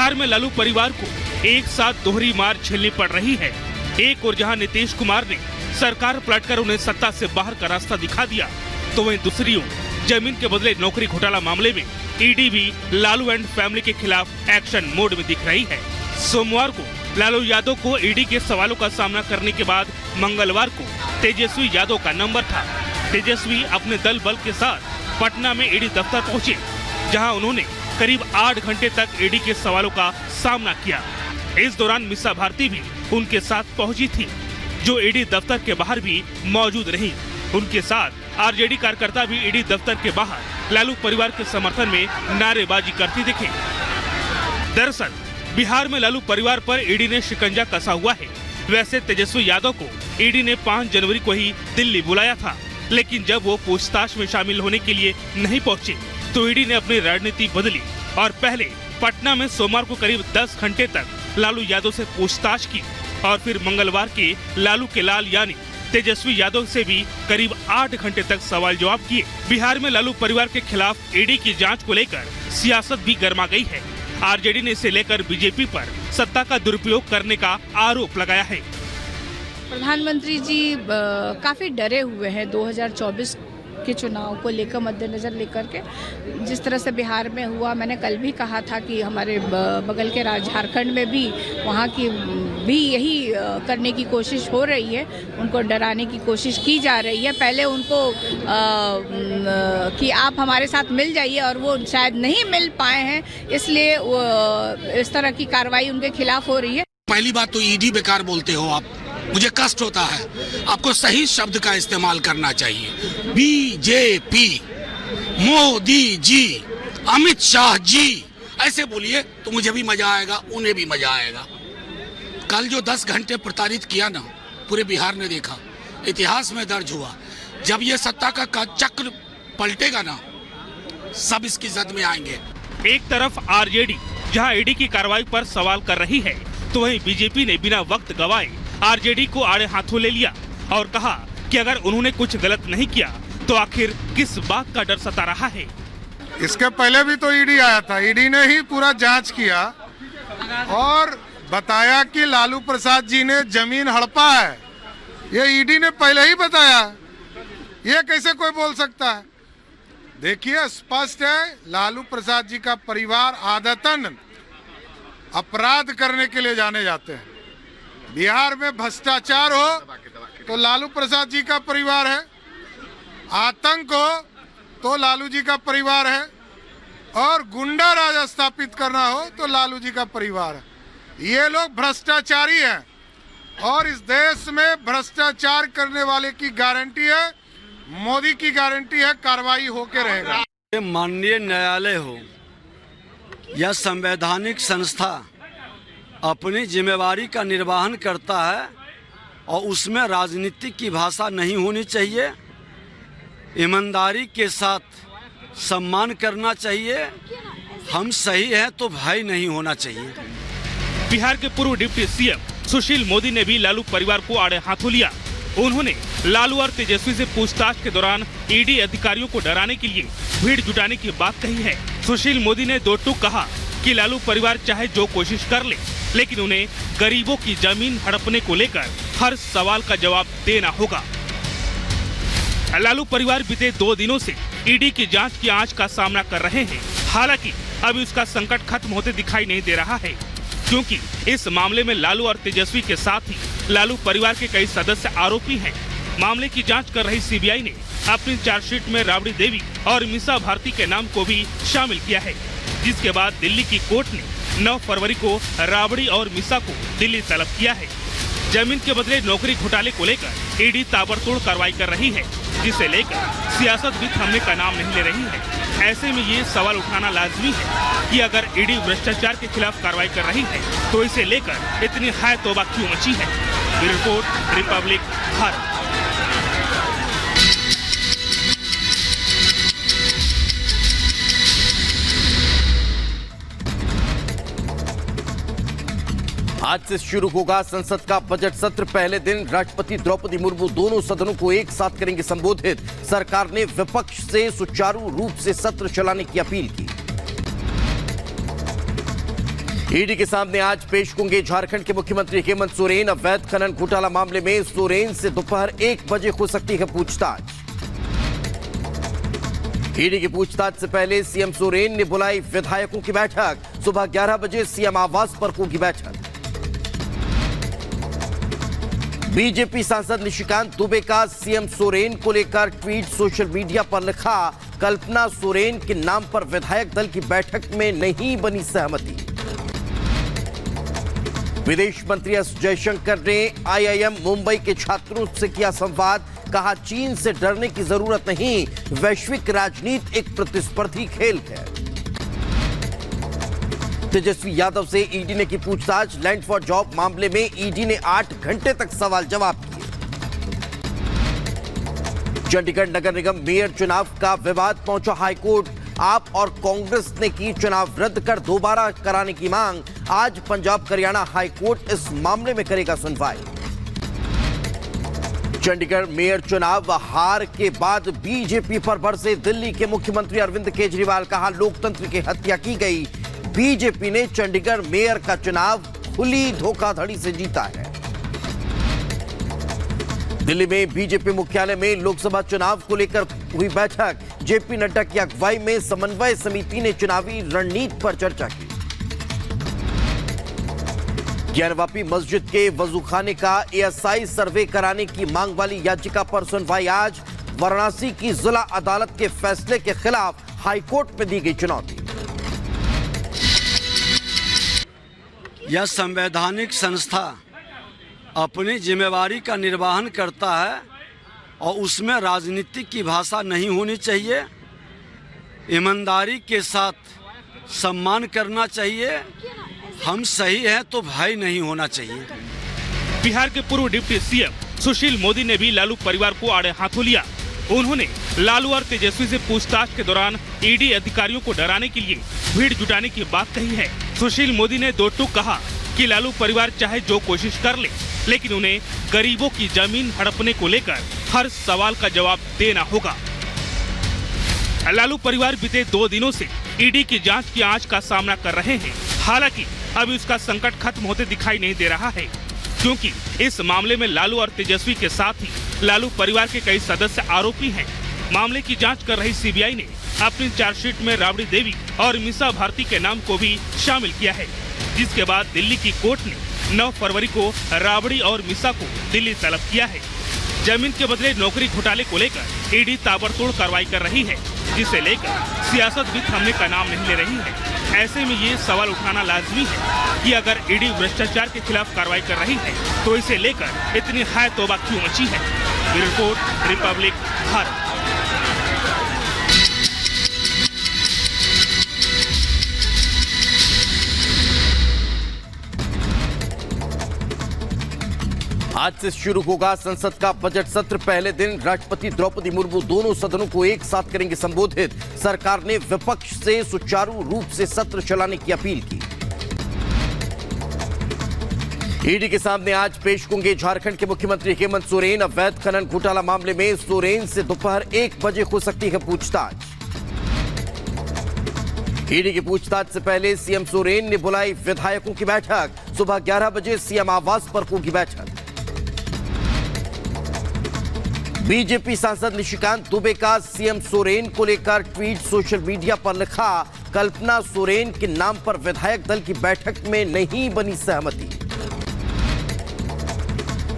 बिहार में लालू परिवार को एक साथ दोहरी मार झेलनी पड़ रही है। एक और जहां नीतीश कुमार ने सरकार पलटकर उन्हें सत्ता से बाहर का रास्ता दिखा दिया, तो वहीं दूसरी ओर जमीन के बदले नौकरी घोटाला मामले में ईडी भी लालू एंड फैमिली के खिलाफ एक्शन मोड में दिख रही है। सोमवार को लालू यादव को ईडी के सवालों का सामना करने के बाद मंगलवार को तेजस्वी यादव का नंबर था। तेजस्वी अपने दल बल के साथ पटना में ईडी दफ्तर पहुंचे, जहां उन्होंने करीब 8 घंटे तक ईडी के सवालों का सामना किया। इस दौरान मीसा भारती भी उनके साथ पहुंची थी, जो ईडी दफ्तर के बाहर भी मौजूद रही। उनके साथ आरजेडी कार्यकर्ता भी ईडी दफ्तर के बाहर लालू परिवार के समर्थन में नारेबाजी करते दिखे। दरअसल बिहार में लालू परिवार पर ईडी ने शिकंजा कसा हुआ है। वैसे तेजस्वी यादव को ईडी ने 5 जनवरी को ही दिल्ली बुलाया था, लेकिन जब वो पूछताछ में शामिल होने के लिए नहीं पहुंचे, तो ईडी ने अपनी रणनीति बदली और पहले पटना में सोमवार को करीब 10 घंटे तक लालू यादव से पूछताछ की और फिर मंगलवार के लालू के लाल यानी तेजस्वी यादव से भी करीब 8 घंटे तक सवाल जवाब किए। बिहार में लालू परिवार के खिलाफ ईडी की जांच को लेकर सियासत भी गर्मा गई है। आरजेडी ने इसे लेकर बीजेपी पर सत्ता का दुरुपयोग करने का आरोप लगाया है। प्रधानमंत्री जी काफी डरे हुए हैं 2024 के चुनाव को लेकर, मद्देनजर लेकर के। जिस तरह से बिहार में हुआ, मैंने कल भी कहा था कि हमारे बगल के राज्य झारखंड में भी वहाँ की भी यही करने की कोशिश हो रही है। उनको डराने की कोशिश की जा रही है। पहले उनको कि आप हमारे साथ मिल जाइए, और वो शायद नहीं मिल पाए हैं, इसलिए इस तरह की कार्रवाई उनके खिलाफ हो रही है। पहली बात तो ईडी बेकार बोलते हो आप, मुझे कष्ट होता है। आपको सही शब्द का इस्तेमाल करना चाहिए। बीजेपी, मोदी जी, अमित शाह जी, ऐसे बोलिए तो मुझे भी मजा आएगा, उन्हें भी मजा आएगा। कल जो 10 घंटे प्रताड़ित किया ना, पूरे बिहार ने देखा, इतिहास में दर्ज हुआ। जब ये सत्ता का चक्र पलटेगा ना, सब इसकी जद में आएंगे। एक तरफ आरजेडी जहां ईडी की कार्रवाई पर सवाल कर रही है, तो वहीं बीजेपी ने बिना वक्त गवाए आरजेडी को आड़े हाथों ले लिया और कहा कि अगर उन्होंने कुछ गलत नहीं किया तो आखिर किस बात का डर सता रहा है। इसके पहले भी तो ईडी आया था, ईडी ने ही पूरा जांच किया और बताया कि लालू प्रसाद जी ने जमीन हड़पा है। ये ईडी ने पहले ही बताया, ये कैसे कोई बोल सकता है? देखिए, स्पष्ट है, लालू प्रसाद जी का परिवार आदतन अपराध करने के लिए जाने जाते हैं। बिहार में भ्रष्टाचार हो तो लालू प्रसाद जी का परिवार है, आतंक हो तो लालू जी का परिवार है, और गुंडा राज स्थापित करना हो तो लालू जी का परिवार है। ये लोग भ्रष्टाचारी हैं और इस देश में भ्रष्टाचार करने वाले की गारंटी है, मोदी की गारंटी है, कार्रवाई होके रहेगा। माननीय न्यायालय हो या संवैधानिक संस्था अपनी जिम्मेवारी का निर्वहन करता है और उसमें राजनीति की भाषा नहीं होनी चाहिए। ईमानदारी के साथ सम्मान करना चाहिए। हम सही हैं तो भय नहीं होना चाहिए। बिहार के पूर्व डिप्टी सीएम सुशील मोदी ने भी लालू परिवार को आड़े हाथों लिया। उन्होंने लालू और तेजस्वी से पूछताछ के दौरान ईडी अधिकारियों को डराने के लिए भीड़ जुटाने की बात कही है। सुशील मोदी ने दो टूक कहा कि लालू परिवार चाहे जो कोशिश कर ले, लेकिन उन्हें गरीबों की जमीन हड़पने को लेकर हर सवाल का जवाब देना होगा। लालू परिवार बीते 2 दिनों से ईडी की जांच की आंच का सामना कर रहे हैं। हालांकि अभी उसका संकट खत्म होते दिखाई नहीं दे रहा है, क्योंकि इस मामले में लालू और तेजस्वी के साथ ही लालू परिवार के कई सदस्य आरोपी हैं। मामले की जांच कर रही सीबीआई ने अपनी चार्जशीट में राबड़ी देवी और मीसा भारती के नाम को भी शामिल किया है, जिसके बाद दिल्ली की कोर्ट ने 9 फरवरी को राबड़ी और मीसा को दिल्ली तलब किया है। जमीन के बदले नौकरी घोटाले को लेकर ईडी ताबड़तोड़ कार्रवाई कर रही है, जिसे लेकर सियासत भी थमने का नाम नहीं ले रही है। ऐसे में ये सवाल उठाना लाजमी है कि अगर ईडी भ्रष्टाचार के खिलाफ कार्रवाई कर रही है तो इसे लेकर इतनी हाय तौबा क्यों मची है। Bureau report, Republic Bharat. आज से शुरू होगा संसद का बजट सत्र। पहले दिन राष्ट्रपति द्रौपदी मुर्मू दोनों सदनों को एक साथ करेंगे संबोधित। सरकार ने विपक्ष से सुचारू रूप से सत्र चलाने की अपील की। ईडी के सामने आज पेश होंगे झारखंड के मुख्यमंत्री हेमंत सोरेन। अवैध खनन घोटाला मामले में सोरेन से दोपहर 1 बजे हो सकती है पूछताछ। ईडी की पूछताछ से पहले सीएम सोरेन ने बुलाई विधायकों की बैठक। सुबह 11 बजे सीएम आवास पर होगी बैठक। बीजेपी सांसद निशिकांत दुबे का सीएम सोरेन को लेकर ट्वीट सोशल मीडिया पर लिखा, कल्पना सोरेन के नाम पर विधायक दल की बैठक में नहीं बनी सहमति। विदेश मंत्री एस जयशंकर ने आईआईएम मुंबई के छात्रों से किया संवाद। कहा, चीन से डरने की जरूरत नहीं, वैश्विक राजनीति एक प्रतिस्पर्धी खेल है। तेजस्वी यादव से ईडी ने की पूछताछ। लैंड फॉर जॉब मामले में ईडी ने 8 घंटे तक सवाल जवाब किए। चंडीगढ़ नगर निगम मेयर चुनाव का विवाद पहुंचा हाईकोर्ट। आप और कांग्रेस ने की चुनाव रद्द कर दोबारा कराने की मांग। आज पंजाब हरियाणा हाईकोर्ट इस मामले में करेगा सुनवाई। चंडीगढ़ मेयर चुनाव हार के बाद बीजेपी पर बरसे दिल्ली के मुख्यमंत्री अरविंद केजरीवाल। कहा, लोकतंत्र की हत्या की गई। बीजेपी ने चंडीगढ़ मेयर का चुनाव खुली धोखाधड़ी से जीता है। दिल्ली में बीजेपी मुख्यालय में लोकसभा चुनाव को लेकर हुई बैठक। जेपी नड्डा की अगुवाई में समन्वय समिति ने चुनावी रणनीति पर चर्चा की। ज्ञानवापी मस्जिद के वजूखाने का एएसआई सर्वे कराने की मांग वाली याचिका पर सुनवाई आज। वाराणसी की जिला अदालत के फैसले के खिलाफ हाईकोर्ट में दी गई चुनौती। यह संवैधानिक संस्था अपनी जिम्मेवारी का निर्वहन करता है और उसमें राजनीति की भाषा नहीं होनी चाहिए। ईमानदारी के साथ सम्मान करना चाहिए। हम सही हैं तो भय नहीं होना चाहिए। बिहार के पूर्व डिप्टी सीएम सुशील मोदी ने भी लालू परिवार को आड़े हाथों लिया। उन्होंने लालू और तेजस्वी से पूछताछ के दौरान ईडी अधिकारियों को डराने के लिए भीड़ जुटाने की बात कही है। सुशील मोदी ने दो टूक कहा कि लालू परिवार चाहे जो कोशिश कर ले, लेकिन उन्हें गरीबों की जमीन हड़पने को लेकर हर सवाल का जवाब देना होगा। लालू परिवार बीते 2 दिनों से ईडी की जांच की आंच का सामना कर रहे हैं। हालांकि अभी उसका संकट खत्म होते दिखाई नहीं दे रहा है, क्योंकि इस मामले में लालू और तेजस्वी के साथ ही लालू परिवार के कई सदस्य आरोपी हैं। मामले की जांच कर रही सीबीआई ने अपनी चार्जशीट में राबड़ी देवी और मीसा भारती के नाम को भी शामिल किया है, जिसके बाद दिल्ली की कोर्ट ने 9 फरवरी को राबड़ी और मीसा को दिल्ली तलब किया है। जमीन के बदले नौकरी घोटाले को लेकर ईडी ताबड़तोड़ कार्रवाई कर रही है, जिसे लेकर सियासत भी थमने का नाम नहीं ले रही है। ऐसे में ये सवाल उठाना लाजमी है कि अगर ईडी भ्रष्टाचार के खिलाफ कार्रवाई कर रही है तो इसे लेकर इतनी हाय तौबा क्यों मची है। Report Republic Bharat. आज से शुरू होगा संसद का बजट सत्र। पहले दिन राष्ट्रपति द्रौपदी मुर्मू दोनों सदनों को एक साथ करेंगे संबोधित। सरकार ने विपक्ष से सुचारू रूप से सत्र चलाने की अपील की। ईडी के सामने आज पेश होंगे झारखंड के मुख्यमंत्री हेमंत सोरेन। अवैध खनन घोटाला मामले में सोरेन से दोपहर 1 बजे हो सकती है पूछताछ। ईडी की पूछताछ से पहले सीएम सोरेन ने बुलाई विधायकों की बैठक। सुबह 11 बजे सीएम आवास पर होगी बैठक। बीजेपी सांसद निशिकांत दुबे का सीएम सोरेन को लेकर ट्वीट सोशल मीडिया पर लिखा, कल्पना सोरेन के नाम पर विधायक दल की बैठक में नहीं बनी सहमति।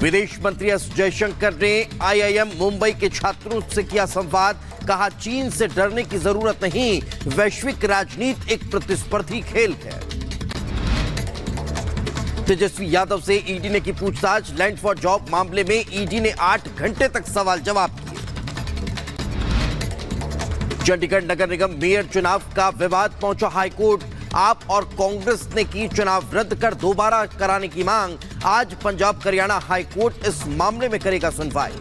विदेश मंत्री एस जयशंकर ने आईआईएम मुंबई के छात्रों से किया संवाद। कहा, चीन से डरने की जरूरत नहीं, वैश्विक राजनीति एक प्रतिस्पर्धी खेल है। तेजस्वी यादव से ईडी ने की पूछताछ। लैंड फॉर जॉब मामले में ईडी ने 8 घंटे तक सवाल जवाब किए। चंडीगढ़ नगर निगम मेयर चुनाव का विवाद पहुंचा हाईकोर्ट। आप और कांग्रेस ने की चुनाव रद्द कर दोबारा कराने की मांग। आज पंजाब हरियाणा हाईकोर्ट इस मामले में करेगा सुनवाई।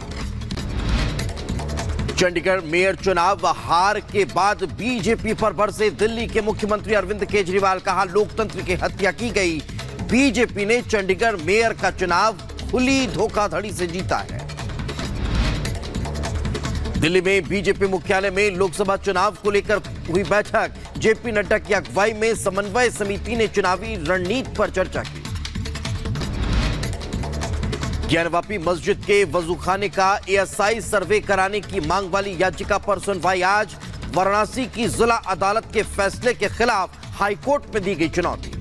चंडीगढ़ मेयर चुनाव हार के बाद बीजेपी पर बरसे दिल्ली के मुख्यमंत्री अरविंद केजरीवाल। कहा, लोकतंत्र की हत्या की गई। बीजेपी ने चंडीगढ़ मेयर का चुनाव खुली धोखाधड़ी से जीता है। दिल्ली में बीजेपी मुख्यालय में लोकसभा चुनाव को लेकर हुई बैठक। जेपी नड्डा की अगुवाई में समन्वय समिति ने चुनावी रणनीति पर चर्चा की। ज्ञानवापी मस्जिद के वजूखाने का एएसआई सर्वे कराने की मांग वाली याचिका पर सुनवाई आज। वाराणसी की जिला अदालत के फैसले के खिलाफ हाईकोर्ट में दी गई चुनौती।